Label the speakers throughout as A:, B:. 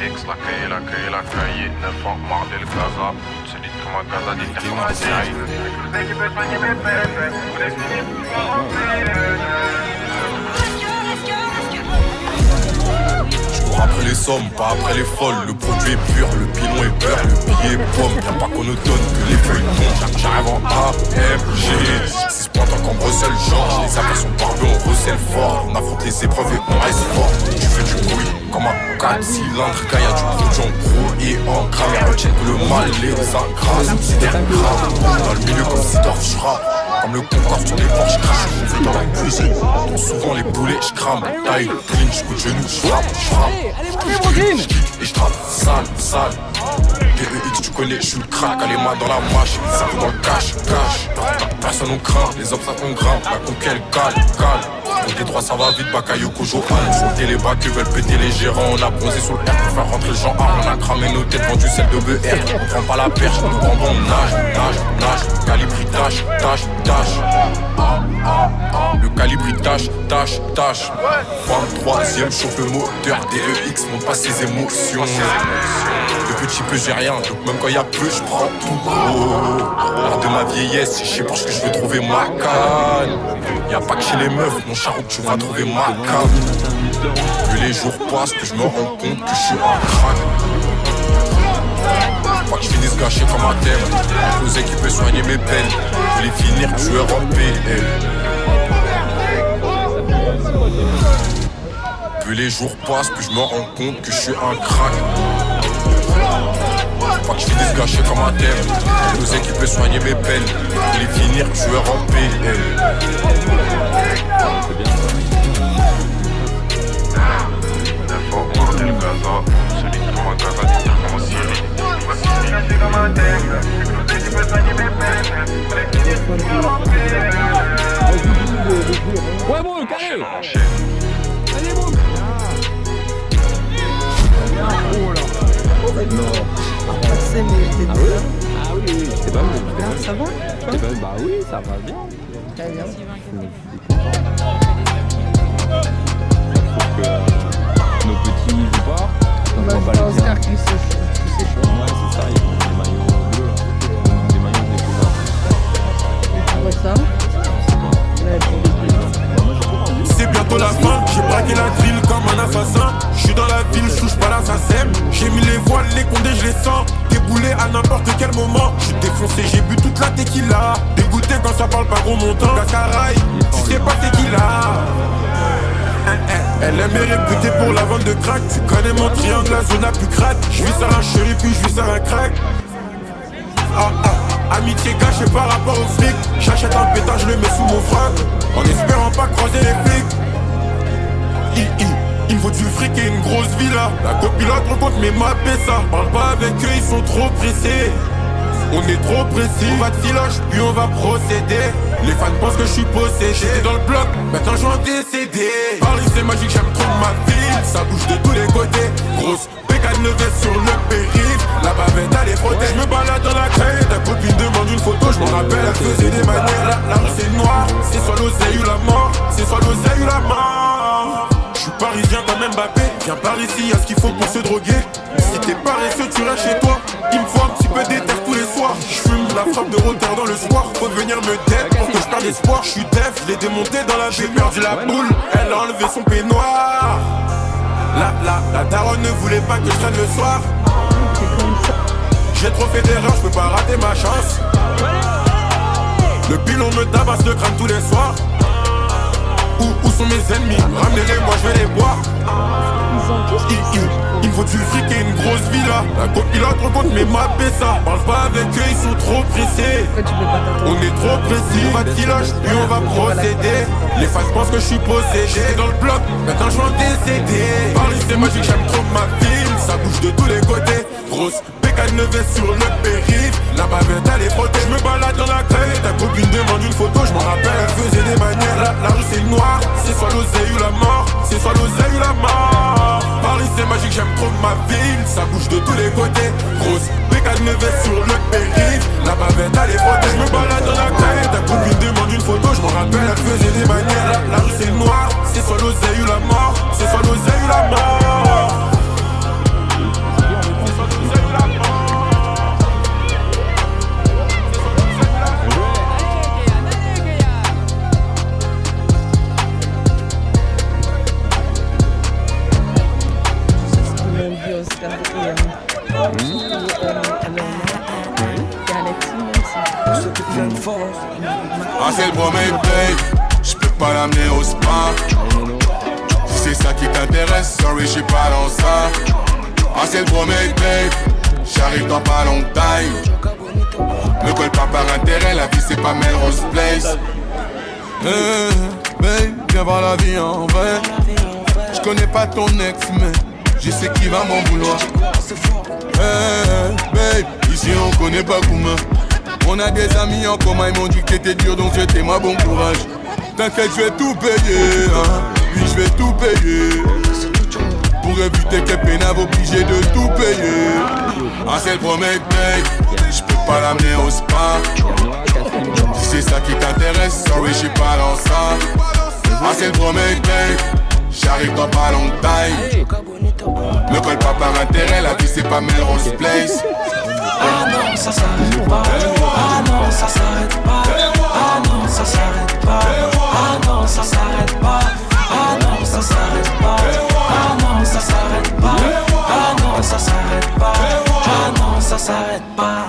A: Ex, la cahier, 9 ans, Mardel, Gaza. C'est dit comme un Gaza, dit comme un série.
B: Après les sommes, pas après les folles. Le produit est pur, le pilon est beurre, le billet est pomme. Y'a pas qu'on nous donne que les feuilles tombent. J'arrive en AMG, 6 points tant qu'on recèle genre. Les affaires sont barbées, on recèle fort. On affronte les épreuves et on reste fort. Tu fais du bruit comme un 4 cylindres. Quand y'a du produit en gros et en gramme. Y'a retiennent que le mal les ingrats. Considère grave. Dans le milieu comme Sidorf, j'rappe. Comme le Concorde sur les portes, j'crache. Je fais dans la cuisine. Dans souvent les boulets, j'crame. Taille, clinch, coup de genou, j'frappe. Et j'trappe, sale. DEX, tu connais, j'suis le crack. Allez, mains dans la mâche, ça vaut dans le cash. Personne on craint, les hommes ça qu'on grimpe. La conquête, cale. Pour des droits ça va vite, Bakayoko, Johan. Sur les bacs, ils veulent péter les gérants. On a bronzé sur le R pour faire rentrer le genre A. On a cramé nos têtes, vendu celle de BR. On prend pas la perche, nous vendons nage. Calibre il tâche. Le calibre il tâche. 23ème chauffe le moteur. DEX montre pas ses émotions. De petit peu j'ai rien, donc même quand y'a peu j'prends tout gros. L'art de ma vieillesse, je sais pas ce que je veux trouver ma canne. Y'a pas que chez les meufs, mon charou que tu vas trouver ma canne. Plus les jours passent, que je me rends compte que je suis un crack. Faut que je finisse gâché comme un thème. Imposé qui peut soigner mes peines. Je vais les finir tueur en paix. Plus les jours passent, plus je me rends compte que je suis un crack. Faut que je finisse gâché comme un thème. Imposé qui peut soigner mes peines. Je vais les finir tueur en paix.
C: C'est bien.
A: 9 ans, Mardel, Gaza. C'est dit comme un Gaza, dit comme un Syrie.
C: Ouais, bon, carré. Allez, bon.
D: C'est mais j'étais
C: Ah oui. Ah oui, j'étais pas mal.
D: ça va?
C: Bah oui, ça va bien.
D: Très bien.
C: Je suis content. Sauf que nos petits jouent pas. Donc
D: Bah,
C: on va
D: c'est
C: pas les
D: Oscar
C: dire.
D: qui s'échauffe.
C: Ouais, c'est ça, ils ont des maillots bleus là. Des maillots des couleurs.
D: Tu vois ça? Ouais,
C: Moi j'ai pas envie.
E: C'est bientôt la fin, j'ai braqué la drill comme un assassin. J'suis dans la ville, j'touche pas l'assassin. J'ai mis les voiles, les condés, je les sens. Déboulé à n'importe quel moment. J'suis défoncé, j'ai bu toute la tequila. Dégoûté quand ça parle pas gros montant. Cascaraï, tu sais pas c'est qui là. Elle aime est réputée pour la vente de crack. Tu connais mon triangle, la zone la plus crade. J'vis sur un chéri puis j'vis sur un crack. Amitié cachée par rapport au flic. J'achète un pétard, je le mets sous mon frac. En espérant pas croiser les flics. Il me faut du fric et une grosse villa. La copilote rencontre mes mappés ça. Parle pas avec eux, ils sont trop pressés. On est trop précis. On va de filoche, puis on va procéder. Les fans pensent que je suis possédé. J'étais dans le bloc, maintenant je vais en décéder. Paris c'est magique, j'aime trop ma ville. Ça bouge de tous les côtés. Grosse bécane levée sur le périph'. La bavette elle est frottée. Je me balade dans la caille. Ta copine demande une photo, je m'en rappelle. Elle faisait des manières. La rue c'est noir. C'est soit l'oseille ou la mort. C'est soit l'oseille ou la mort. Je suis parisien comme Mbappé. Viens par ici, y'a ce qu'il faut pour se droguer. Si t'es paresseux, tu restes chez toi. Il me faut un petit peu d'éther tous les soirs. J'fume la frappe de retard dans le soir. Faut venir me dead pour que je perde espoir. J'suis def, je l'ai démonté dans la j'ai perdu la boule. Elle a enlevé son peignoir. La daronne ne voulait pas que je traîne le soir. J'ai trop fait d'erreurs, je peux pas rater ma chance. Le pilon me tabasse le crâne tous les soirs. Où sont mes ennemis? Ramenez-les, moi je vais les boire. Il me faut du fric et une grosse villa. La copilote rencontre mes mappés ça. Parle pas avec eux, ils sont trop pressés. On est trop précis. On va de filoche, puis on va procéder. Les fans pensent que je suis possédé. Dans le bloc, maintenant je vais en décéder. Paris c'est magique, j'aime trop ma ville. Ça bouge de tous les côtés. Grosse bécane levée sur le périph'. La bavette elle est frottée. Je me balade dans la caille. Ta copine demande une photo, je m'en rappelle. Elle faisait des manières. La rue c'est noir. C'est soit l'oseille ou la mort. C'est soit l'oseille ou la mort. Paris c'est magique, j'aime trop ma ville. Ça bouge de tous les côtés. Grosse bécane levée sur le périph'. La bavette elle est frottée. Je me balade dans la caille. Ta copine demande une photo, je m'en rappelle. Elle faisait des manières. La rue c'est noir. C'est soit l'oseille ou la mort. C'est soit l'oseille ou la mort. Ah c'est le premier babe, j'peux pas l'amener au spa. Si c'est ça qui t'intéresse, sorry j'suis pas dans ça. Ah c'est le premier babe, j'arrive dans pas long time. Me colle pas par intérêt, la vie c'est pas Melrose Place. Babe, viens voir la vie en vrai. J'connais pas ton ex mais je sais qui va m'en vouloir. Babe, ici on connaît pas Kouma. On a des amis en commun, ils m'ont dit que t'étais dur donc c'était moi bon courage. T'inquiète, je vais tout payer, hein. Oui, je vais tout payer. Pour éviter que Pénave obligé de tout payer. Ah c'est le premier babe, j'peux pas l'amener au spa. Si c'est ça qui t'intéresse, sorry j'suis pas dans ça. Ah c'est le premier babe, j'arrive dans pas long time. Me colle pas par intérêt, la vie c'est pas Melrose Place.
F: Ah non, ça s'arrête pas. Ah non, ça s'arrête pas. Ah non, ça s'arrête pas. Ah non, ça s'arrête pas. Ah non, ça s'arrête pas. Ah non, ça s'arrête pas. Ah non, ça s'arrête pas. Ah non, ça s'arrête pas.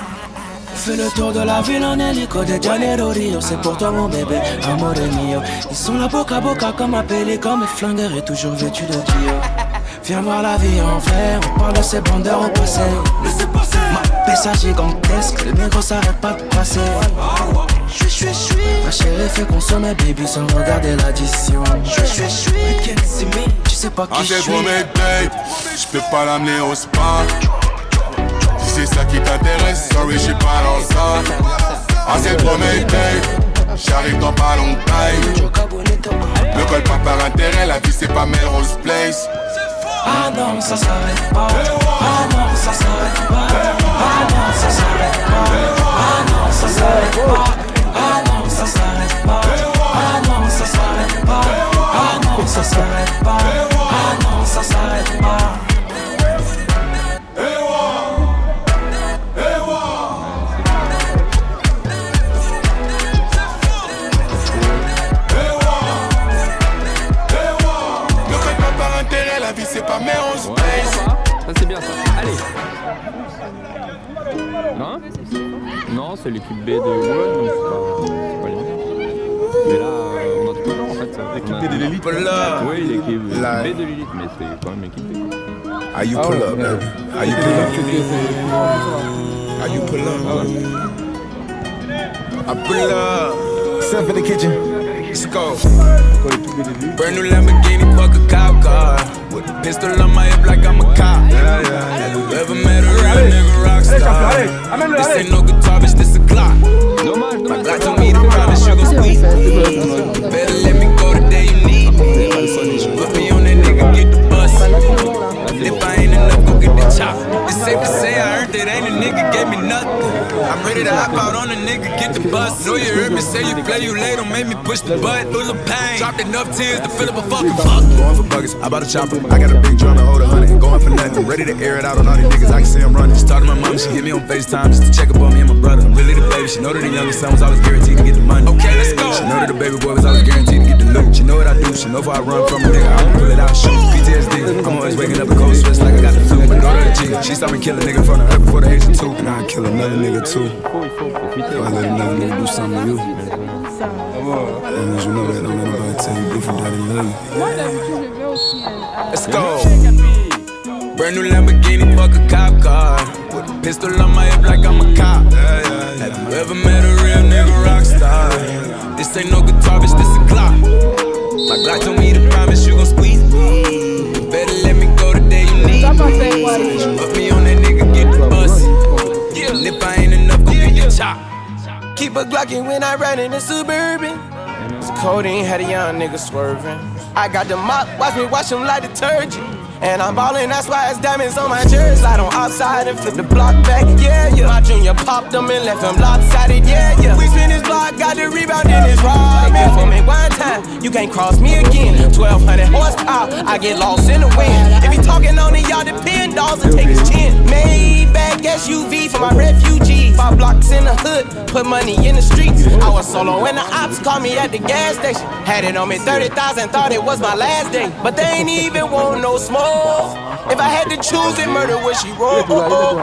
F: Fais le tour de la ville en hélico de Janeiro Rio. C'est pour toi mon bébé, amore mio. Ils sont là boca à boca comme appelés comme flingueurs et toujours vêtus de Dio. Viens voir la vie en vrai, on parle de ces bandeurs au passé. Ma pessa gigantesque, le négro s'arrête pas de passer. Ma chérie fait consommer baby sans regarder l'addition. Tu sais pas qui je suis.
E: Ah c'est le premier babe, j'peux pas l'amener au spa. Si c'est ça qui t'intéresse, sorry j'suis pas dans ça. Ah c'est le premier babe, j'arrive dans pas long time. Me colle pas par intérêt, la vie c'est pas Melrose Place.
F: Ah non, ça s'arrête pas. Ah non, ça s'arrête pas. Ah non, ça s'arrête pas. Ah non, ça s'arrête pas. Ah non, ça s'arrête pas. Ah non, ça s'arrête pas. Ah non, ça s'arrête pas. Ah non, ça s'arrête pas.
E: La vie c'est pas Melrose Place.
C: Ça c'est bien ça. Allez. Non. Non, c'est l'équipe B de Wallon, donc c'est pas les meilleurs. Mais là, on a tout le temps en fait. L'équipe B de l'élite. Oui, l'équipe B de l'élite, mais c'est quand même l'équipe B.
B: How you pull up, baby? How you pull up? How you pull up? I pull up. Step in the kitchen. Let's go.
G: Brand new Lamborghini, fuck a cop car. With a pistol on my hip like I'm a cop. Have you ever met a real nigga rock star? This ain't no guitar, bitch, this a Glock. My Glock told me to promise you gon' squeeze me. Better let me go the day you need me. Put me on that nigga, get the bus. If I ain't enough, go get the chop. It's safe to say I earned it, ain't a nigga gave me nothing. I'm ready to hop out on a nigga, get the bus. Know you heard me say you play, you late, don't make me push the button. Full of pain, dropped enough tears to fill up a fucking fuck.
B: Going for buggers, I bought a chopper. I got a big drum to hold 100. Going for nothing, ready to air it out on all these niggas. I can see I'm running.
G: She talked to my mom, she hit me on FaceTime just to check up on me and my brother. I'm really the baby, she know that the youngest son was always guaranteed to get the money. Okay, let's go. She know that the baby boy was always guaranteed to get the loot. She know what I do, she know if I run from a nigga, I'll pull it out, shoot. PTSD, I'm always waking up in cold sweats like I got the flu. My daughter a G, she saw me kill a nigga in front of her before the age of 2.
B: And I'd kill another nigga too. If I let another nigga do something to you. And as you know that, don't let nobody tell you different that they love you.
G: Let's go. Brand new Lamborghini, fuck a cop car. With a pistol on my hip like I'm a cop. Have you ever met a real nigga rock star? This ain't no guitar, bitch, this a Glock. My Glock told me to promise you gon' squeeze me. Better let me go the day you need me. Put me on that nigga, get the bus. And if I ain't enough, go get the chop.
F: Keep a Glockin' when I ride in the Suburban. Codeine had a young nigga swerving. I got the mop, watch me wash him like detergent. And I'm ballin', that's why it's diamonds on my jersey. Slide on outside and flip the block back, yeah, yeah. My junior popped them and left him lopsided, yeah, yeah. We spin his block, got the rebound in his rod. Man, for me one time, you can't cross me again. 1200 horsepower, I get lost in the wind. If he talking on it, y'all depend, dolls and take his chin. Maybach SUV for my refugees. 5 blocks in the hood, put money in the streets. I was solo when the ops called me at the gas station. Had it on me 30,000, thought it was my last day. But they ain't even want no smoke. If I had to choose it, murder would she roll?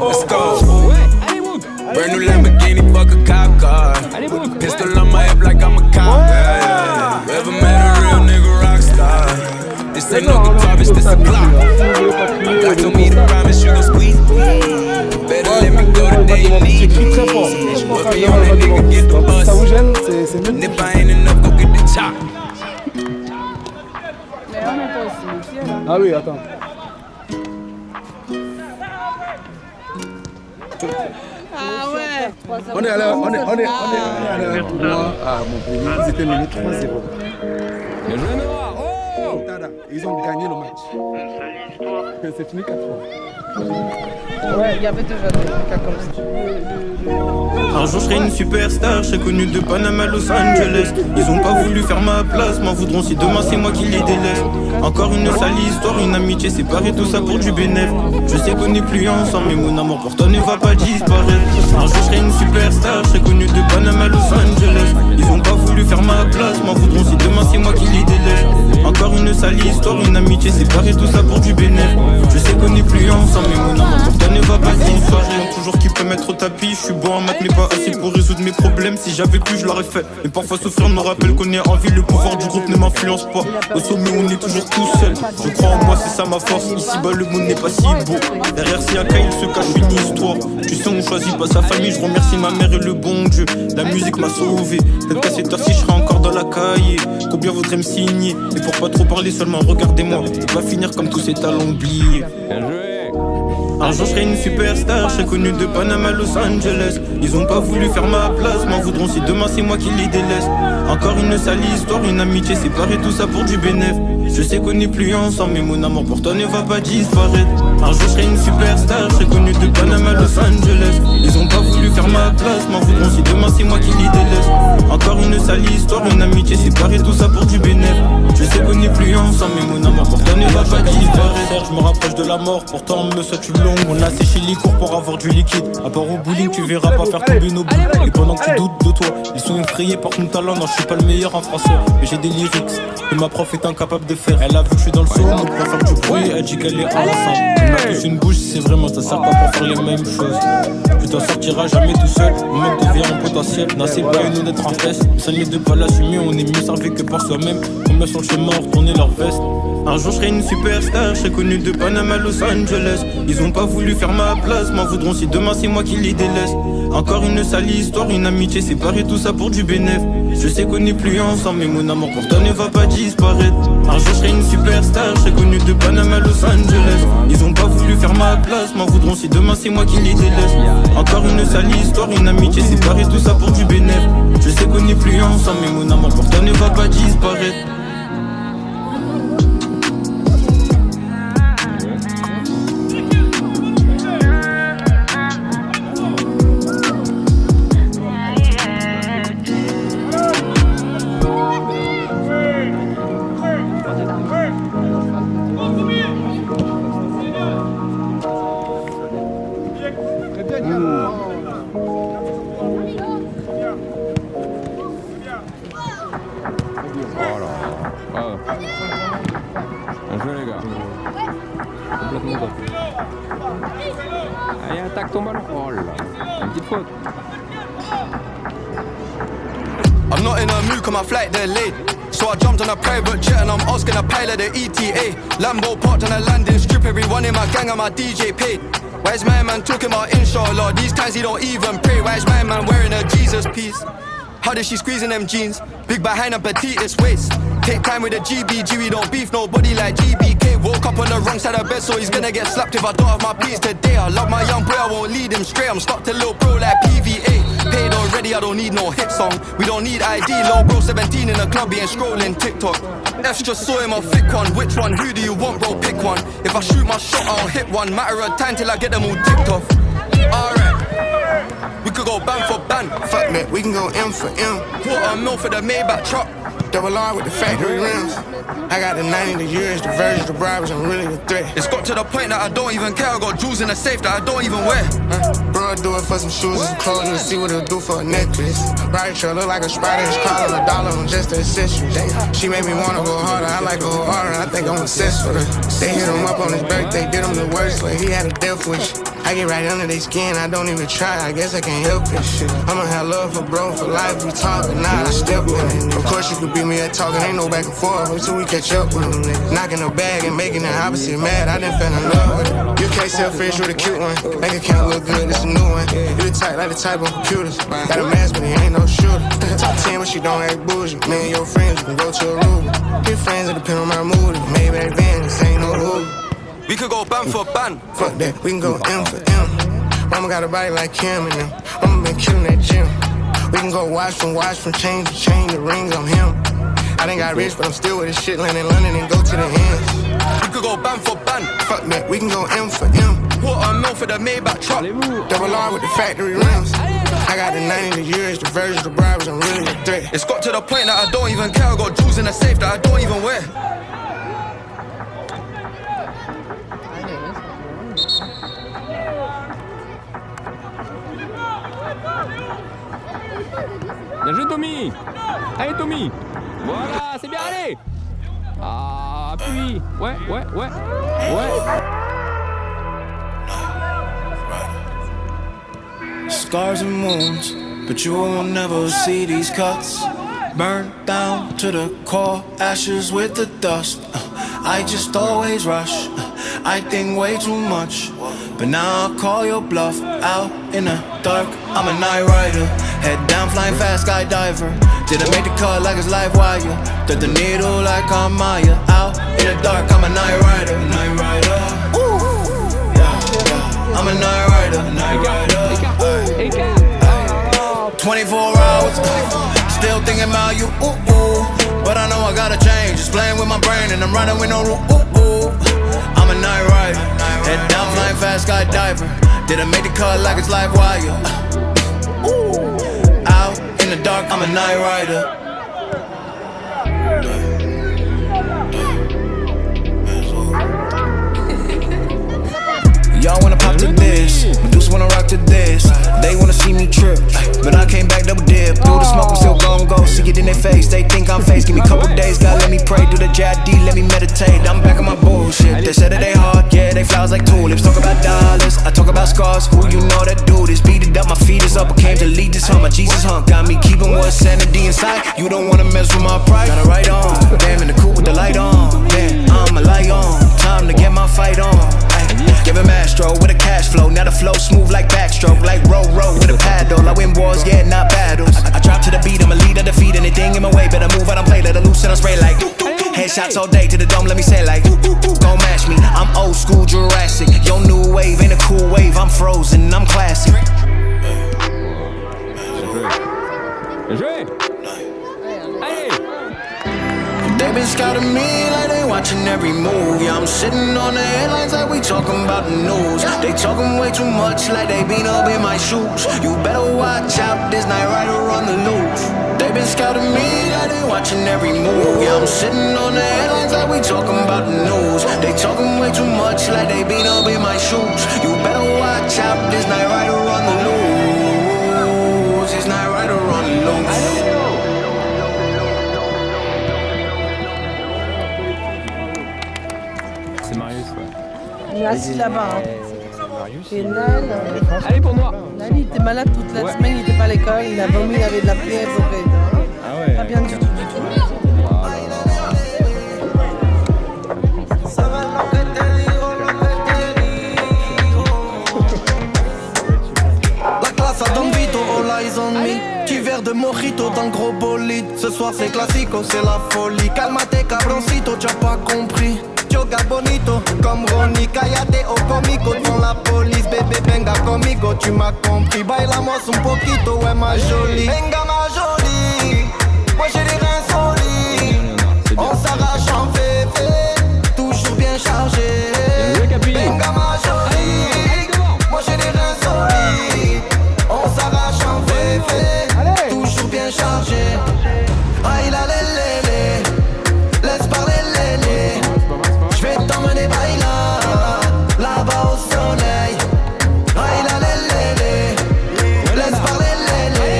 G: Let's go. Brand new Lamborghini, fuck a cop car. With a pistol on my hip like I'm a cop. Yeah. Ever met a real nigga rock star? This ain't no guitar, bitch, this a Glock. God told me to promise you gon' squeeze me. Better let me go the day you need me. What me on that nigga get the bus. And if I ain't enough, go get the chop.
H: Ah oui, attends.
D: Ah ouais.
H: On est allé à mon pays, ils étaient menés 3-0.
C: Le jeu noir, oh!
H: Ils ont gagné le match. C'est fini 4-3.
D: Ouais, il y avait déjà des cas comme ça.
I: Un jour je serai une superstar, je serai connu de Panama à Los Angeles. Ils ont pas voulu faire ma place, m'en voudront si demain c'est moi qui les délaisse. Encore une sale histoire, une amitié séparée, tout ça pour du bénéf. Je sais qu'on n'est plus ensemble, mais mon amour pour toi ne va pas disparaître. Un jour je serai une superstar, je serai connu de Panama à Los Angeles. Ils ont pas voulu faire ma place, m'en voudront si demain c'est moi qui les délaisse. Encore une sale histoire, une amitié séparée, tout ça pour du bénéf. Je sais qu'on n'est plus ensemble, mais mon amour pour toi ne va pas disparaître. Toujours qui peut mettre au tapis, je suis bon en maths mais pas assez pour résoudre mes problèmes. Si j'avais pu je l'aurais fait, mais parfois souffrir me rappelle qu'on est en vie. Le pouvoir du groupe ne m'influence pas. Au sommet on est toujours tout seul. Je crois en moi, c'est ça ma force. Ici bas le monde n'est pas si beau. Derrière si un cas il se cache une histoire. Tu sais on choisit pas sa famille. Je remercie ma mère et le bon Dieu. La musique m'a sauvé. Peut-être qu'à cette heure-ci je serai encore dans la cahier. Combien voudrait me signer? Et pour pas trop parler seulement regardez-moi. On va finir comme tous ces talents oubliés. Un jour je serai une superstar, je serai connu de Panama à Los Angeles. Ils ont pas voulu faire ma place, m'en voudront si demain c'est moi qui les délaisse. Encore une sale histoire, une amitié séparée, tout ça pour du bénéf. Je sais qu'on n'est plus ensemble, mais mon amour pour toi ne va pas disparaître. Un jour je serai une superstar, je serai connu de Panama à Los Angeles. Ils ont pas voulu faire ma place, m'en voudront si demain c'est moi qui les délaisse. Encore une sale histoire, une amitié séparée, tout ça pour du bénéf. Je sais qu'on n'est plus ensemble, mais mon amour pour toi ne va pas disparaître. Je me rapproche de la mort, pourtant me souhaite une longue. On a séché les cours pour avoir du liquide. À part au bowling, tu verras pas faire tomber nos boules. Et pendant que tu doutes de toi, ils sont effrayés par ton talent. Non, je suis pas le meilleur en français, mais j'ai des lyrics que ma prof est incapable de faire. Elle a vu que je suis dans le saut, pour faire du bruit, elle dit qu'elle est ensemble. On a tous une bouche, c'est vraiment ça sert pas pour faire les mêmes choses. Tu t'en sortiras jamais tout seul, ou même devient un potentiel. Non, c'est pas une honnête tristesse, ça n'est de pas l'assumer. On est mieux servi que par soi-même. Combien sur le chemin ont retourné leur veste. Un jour je serai une superstar, je serai connu de Panama à Los Angeles. Ils ont pas voulu faire ma place, m'en voudront si demain c'est moi qui les délaisse. Encore une sale histoire, une amitié séparée, tout ça pour du bénéf. Je sais qu'on n'est plus ensemble, mais mon amour pour toi ne va pas disparaître. Un jour je serai une superstar, je serai connu de Panama à Los Angeles. Ils ont pas voulu faire ma place, m'en voudront si demain c'est moi qui les délaisse. Encore une sale histoire, une amitié séparée, tout ça pour du bénéf. Je sais qu'on n'est plus ensemble, mais mon amour pour toi ne va pas disparaître.
C: Allez, attaque ton ballon. Oh là, une petite faute.
F: I'm not in a mood cause my flight delayed. So I jumped on a private jet and I'm asking a pilot the ETA. Lambo parked on a landing strip, everyone in my gang and my DJ paid. Why is my man talking about inshallah? These times he don't even pray. Why is my man wearing a Jesus piece? How does she squeezing them jeans? Big behind and petitest waist. Take time with the GBG, we don't beef nobody like GBK. Woke up on the wrong side of bed, so he's gonna get slapped if I don't have my piece today. I love my young boy, I won't lead him straight. I'm stuck to little bro like PVA. Paid already, I don't need no hit song. We don't need ID, low bro 17 in the club, he ain't scrolling TikTok. F's just saw him a thick one. Which one? Who do you want, bro? Pick one. If I shoot my shot, I'll hit one. Matter of time till I get them all ticked off. Alright, we could go band for band.
J: Fuck that, we can go M for M.
F: $250,000 for the Maybach truck.
J: Double R with the factory rims. I got the 90, the years, the versions, the bribes, I'm really a threat.
F: It's got to the point that I don't even care. I got jewels in the safe that I don't even wear.
J: Bro, I do it for some shoes and some clothes and see what it'll do for a necklace. Right shirt look like a spider, it's calling $1 on just the accessories. She made me wanna go harder, I like go harder, I think I'm obsessed with her. They hit him up on his birthday, did him the worst way, he had a death wish. I get right under their skin, I don't even try, I guess I can't help it. I'ma have love for bro, for life, we talkin', nah, I step in it. Of course you could beat me at talking, ain't no back and forth until we catch up with them niggas. Knocking the bag and making the opposite mad, I done fell in love with it. You can't sell fish with a cute one, bank account look good, it's a new one. You the type like the type on computers, got a mask but he ain't no shooter. Top 10 but she don't act bougie, me and your friends, you can go to Aruba. Get friends that depend on my mood, maybe that van, this ain't no Uber.
F: We could go ban for ban.
J: Fuck that, we can go M for M. Mama got a body like Kim and them. Mama been killing that gym. We can go watch from chain to chain, the rings on him. I done got rich, but I'm still with this shit, land in London and go to the ends.
F: We could go ban for ban.
J: Fuck that, we can go M for M.
F: Watermelon for the Maybach truck.
J: Double R with the factory rims. I got the 90 the years, the versions, the bribes, I'm really a threat.
F: It's got to the point that I don't even care. I got jewels in the safe that I don't even wear.
C: Bien joué Tommy. Allez Tommy. Voilà, c'est bien, allez. Ah, appuie. Ouais.
I: Scars and wounds, but you will never see these cuts. Burned down to the core, ashes with the dust. I just always rush, I think way too much. But now I call your bluff out in the dark. I'm a night rider, head down, flying fast, skydiver. Did I make the cut like it's live wire? Thread the needle like I'm Maya. Out in the dark, I'm a night rider, night rider. Yeah. I'm a night rider, night rider. 24 hours, still thinking about you, but I know I gotta change, just playing with my brain and I'm riding with no rule, I'm a night rider, head down, flying fast, skydiver. Did I make the cut like it's live wire? Out in the dark, I'm a night rider. Y'all wanna pop to this, Medusa wanna rock to this. They wanna see me trip, but I came back double dip. Through the smoke, I'm still gon' go, see it in their face. They think I'm fake, give me a couple days, God let me pray. Do the JID, let me meditate, I'm back on my bullshit. They said that they hard, yeah, they flowers like tulips. Talk about dollars, I talk about scars. Who you know that do this? Beat it up, my feet is up, I came to lead this hunt. My Jesus hunt, got me keeping what's sanity inside. You don't wanna mess with my pride, got it right on. Damn, in the coupe with the light on, damn, I'm a light on. Time to get my fight on. Give him Astro with a cash flow. Now the flow smooth like backstroke. Like row with a paddle. I win wars, yeah, not battles. I drop to the beat, I'm a leader, defeat anything in my way. Better move, I don't play, let it loose and I spray like headshots all day to the dome, let me say like gon' match me, I'm old school Jurassic. Your new wave ain't a cool wave, I'm frozen, I'm classic.
C: Bien joué. Allez.
I: They been scouting me like they watching every move. Yeah, I'm sitting on the headlines like we talking about the news. They talking way too much like they been up in my shoes. You better watch out, this night rider on the loose. They been scouting me like they watching every move. Yeah, I'm sitting on the headlines like we talking about the news. They talking way too much like they been up in my shoes. You better watch out, this night rider on the loose. This night rider on the loose.
D: Il est assis là-bas. Hein. Et Nal,
C: Allez pour moi.
D: Nal, il était malade toute la semaine, il était pas à l'école, il a vomi, il avait de la fièvre.
C: Ah ouais.
D: Pas bien du tout.
F: La classe a Don Vito, all eyes on me. Petit verre de mojito dans le gros bolide. Ce soir c'est classico, c'est la folie. Calmate cabroncito, t'as pas compris. Yoga bonito, comme Ronnie, cállate o comico. Devant la police, bébé, venga conmigo. Tu m'as compris, bailamos un poquito, ouais ma jolie. Venga ma jolie, moi j'ai des reins solides. On s'arrache en féfé, toujours bien chargé. Venga ma jolie, moi j'ai des reins solides. On s'arrache en féfé, toujours bien chargé. Aïe la lélé, laisse parler lélé. J'vais t'emmener bailar, là-bas au soleil. Aïe la lélé, laisse parler lélé.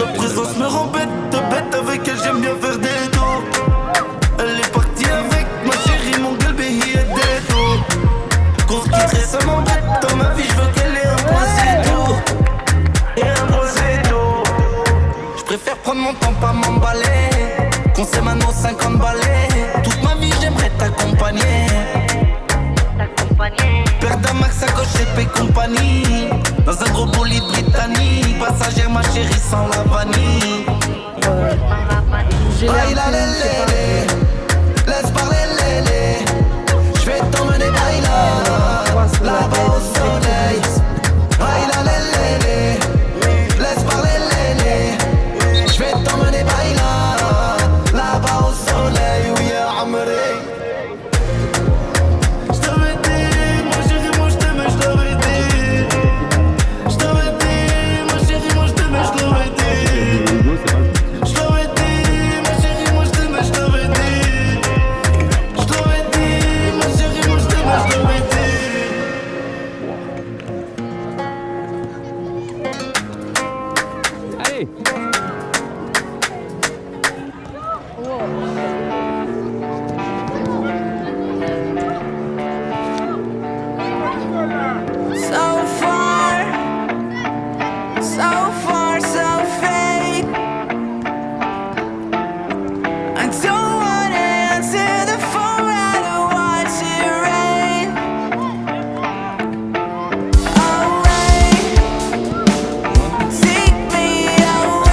I: Sa présence me rend bête avec elle j'aime bien faire des tours. Elle est partie avec ma chérie, mon gueule béhi et des tours. Qu'on se quitterait ça m'embête, dans ma vie je veux qu'elle ait un procédure. Et un procédure. Je préfère prendre mon temps, pas m'emballer. Qu'on sait maintenant 50 balais. Toute ma vie j'aimerais t'accompagner. Perdre max, sacoche, épée, compagnie. Dans un gros bolide britannique. Passagère, ma chérie, sans la vanille.
F: Baila lélé, laisse parler lélé. J'vais t'emmener baila, là-bas au soleil. Baila lélé, laisse parler lélé. J'vais t'emmener baila, là-bas au soleil. Oui, Amré.
K: Take me away.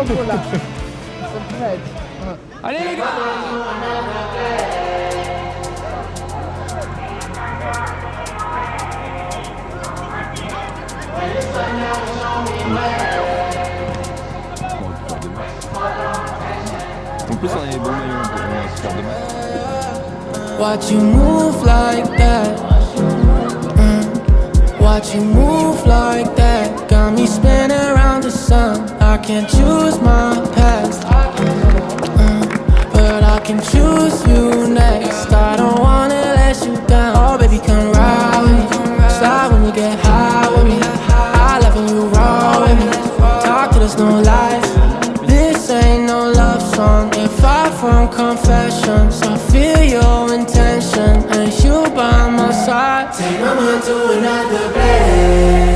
D: niveau là. Ça pourrait être. Ouais.
C: Allez les gars. En plus on a les bons maillots pour se faire de mal.
K: Watch you move like that. Watch you move like that. Got me spinning around the sun. I can't choose my past, but I can choose you next. I don't wanna let you down. Oh baby, come ride with me. Slide when you get high with me. I love when you roll with me. Talk to us, no lies. This ain't no love song. And far from confessions. I feel your intention, and you by my side. Take my mind to another place.